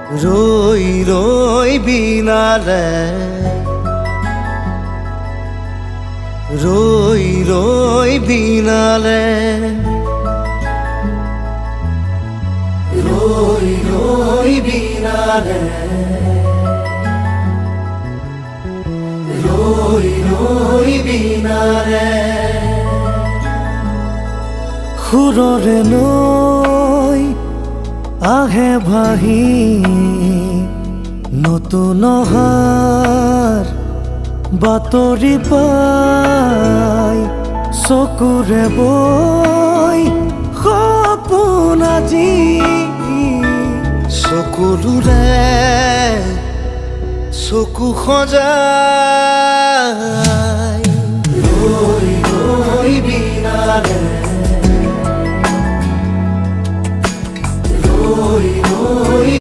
ৰই ৰই বিনালে ৰই ৰই বিনালে ৰই ৰই বিনালে ৰই ৰই বিনালে সুৰৰে নৈ আহে ভাহি নতুন অহাৰ বাতৰি পাই চকুৰে বৈ সপোন আজি চকুলোৰে চকু সজাই ৰৈ ৰৈ বিনালে ৰই ৰই